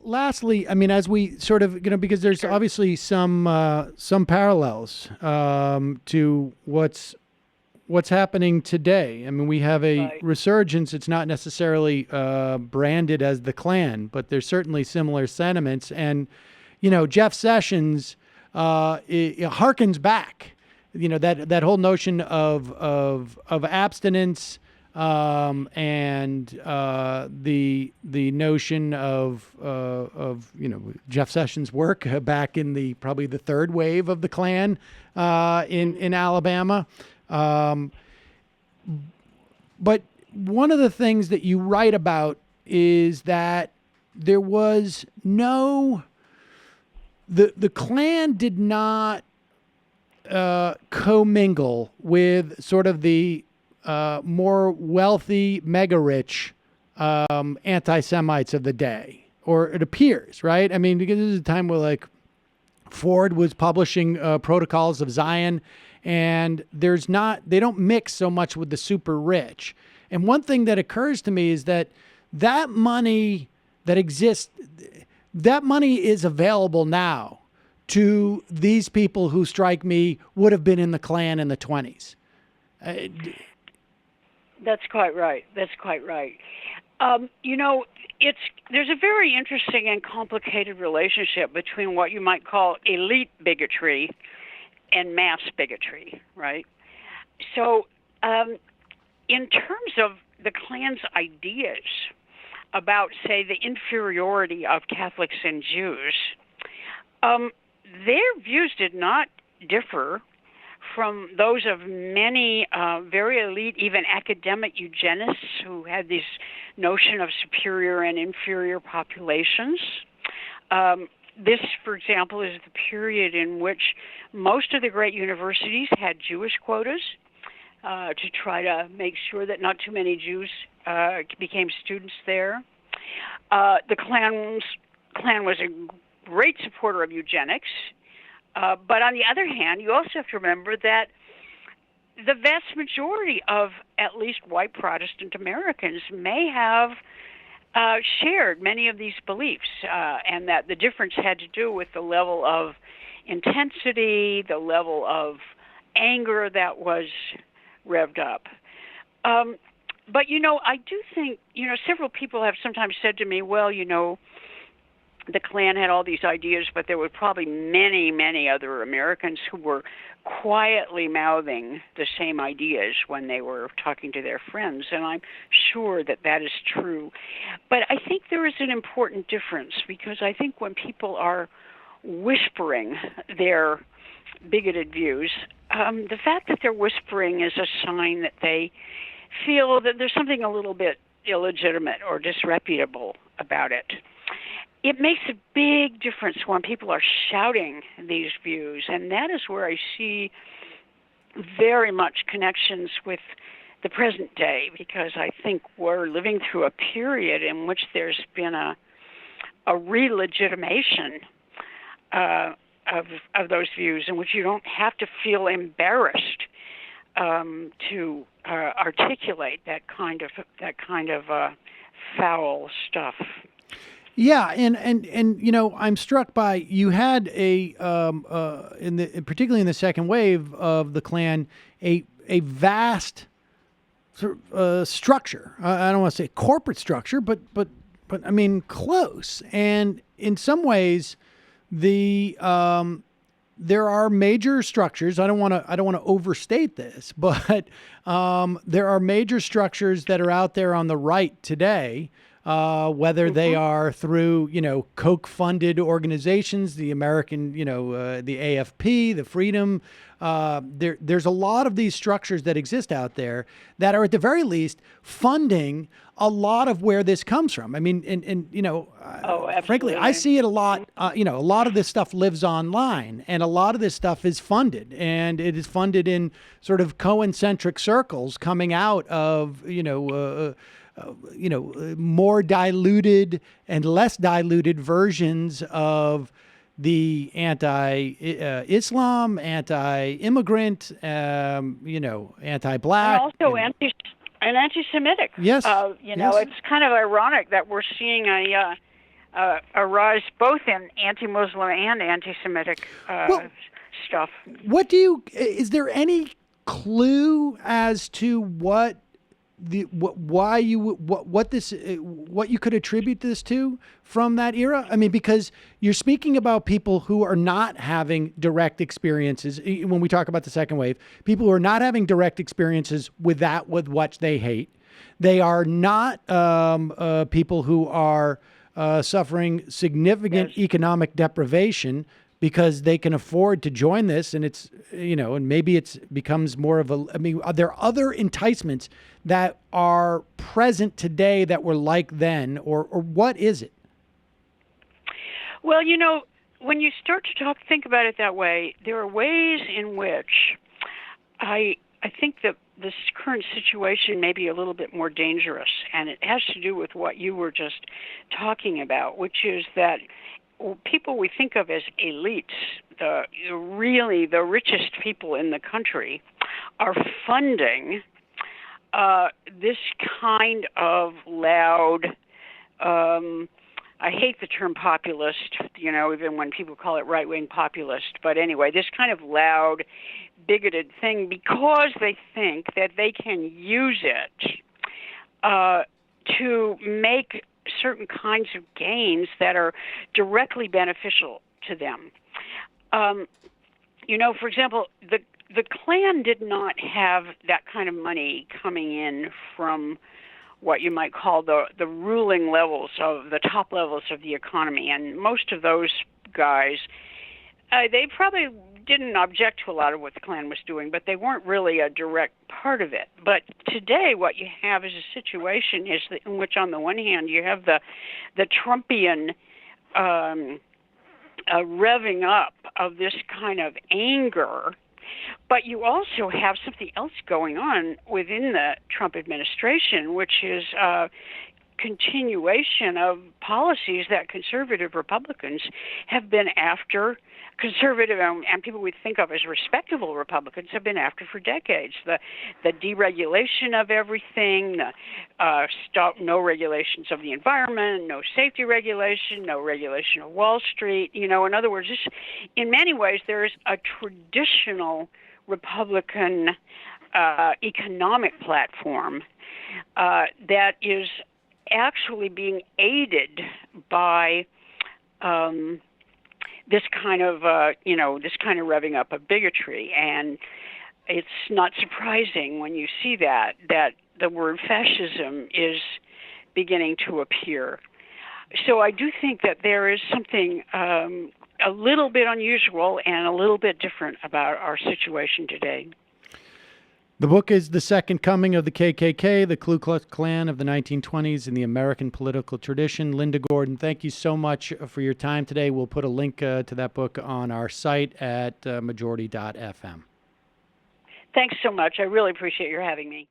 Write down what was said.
lastly, I mean, as we sort of, because there's obviously some parallels to what's happening today. I mean, we have a Right. resurgence. It's not necessarily branded as the Klan, but there's certainly similar sentiments. And, Jeff Sessions it harkens back, that whole notion of abstinence, and the notion of Jeff Sessions' work back in probably the third wave of the Klan in Alabama. But one of the things that you write about is that there was the Klan did not commingle with sort of the more wealthy, mega rich anti-Semites of the day, or it appears, right? I mean, because this is a time where Ford was publishing Protocols of Zion, and they don't mix so much with the super rich. And one thing that occurs to me is that money that exists, that money is available now to these people who strike me would have been in the Klan in the 20s. That's quite right. That's quite right. There's a very interesting and complicated relationship between what you might call elite bigotry and mass bigotry, right? So, in terms of the Klan's ideas about, say, the inferiority of Catholics and Jews, their views did not differ from those of many very elite, even academic eugenists who had this notion of superior and inferior populations. This, for example, is the period in which most of the great universities had Jewish quotas to try to make sure that not too many Jews became students there. The Klan was a great supporter of eugenics. But on the other hand, you also have to remember that the vast majority of at least white Protestant Americans may have shared many of these beliefs, and that the difference had to do with the level of intensity, the level of anger that was revved up. But, I do think, several people have sometimes said to me, well, the Klan had all these ideas, but there were probably many, many other Americans who were quietly mouthing the same ideas when they were talking to their friends, and I'm sure that is true. But I think there is an important difference, because I think when people are whispering their bigoted views, the fact that they're whispering is a sign that they feel that there's something a little bit illegitimate or disreputable about it. It makes a big difference when people are shouting these views, and that is where I see very much connections with the present day, because I think we're living through a period in which there's been a re-legitimation of those views, in which you don't have to feel embarrassed to articulate that kind of foul stuff. Yeah, and I'm struck by, you had particularly in the second wave of the Klan, a vast sort of structure. I don't want to say corporate structure, but I mean close. And in some ways, there are major structures. I don't want to overstate this, but there are major structures that are out there on the right today. Whether they are through, Koch-funded organizations, the American, the AFP, the Freedom. There's a lot of these structures that exist out there that are at the very least funding a lot of where this comes from. I mean, frankly, I see it a lot. A lot of this stuff lives online, and a lot of this stuff is funded, and it is funded in sort of Cohen-centric circles coming out of, more diluted and less diluted versions of the anti-Islam, anti-immigrant, anti-black. And also anti-Semitic. Yes. It's kind of ironic that we're seeing a a rise both in anti-Muslim and anti-Semitic Well, stuff. is there any clue as to what why you what you could attribute this to from that era? I mean, because you're speaking about people who are not having direct experiences when we talk about the second wave, people who are not having direct experiences with what they hate. They are not people who are suffering significant Yes. economic deprivation because they can afford to join this, and it's, and maybe it's becomes more of a, I mean, are there other enticements that are present today that were like then, or what is it? Well, when you start to think about it that way, there are ways in which I think that this current situation may be a little bit more dangerous, and it has to do with what you were just talking about, which is that people we think of as elites, really the richest people in the country, are funding this kind of loud, I hate the term populist, even when people call it right-wing populist. But anyway, this kind of loud, bigoted thing because they think that they can use it to make certain kinds of gains that are directly beneficial to them. For example, the Klan did not have that kind of money coming in from what you might call the ruling levels of the top levels of the economy. And most of those guys, they probably didn't object to a lot of what the Klan was doing, but they weren't really a direct part of it. But today what you have is a situation in which on the one hand you have the Trumpian revving up of this kind of anger, but you also have something else going on within the Trump administration, which is continuation of policies that conservative Republicans have been after. Conservative and people we think of as respectable Republicans have been after for decades. The deregulation of everything, no regulations of the environment, no safety regulation, no regulation of Wall Street. In other words, in many ways there is a traditional Republican economic platform that is actually being aided by this kind of revving up of bigotry. And it's not surprising when you see that the word fascism is beginning to appear. So I do think that there is something a little bit unusual and a little bit different about our situation today. The book is The Second Coming of the KKK, the Ku Klux Klan of the 1920s in the American Political Tradition. Linda Gordon, thank you so much for your time today. We'll put a link to that book on our site at majority.fm. Thanks so much. I really appreciate your having me.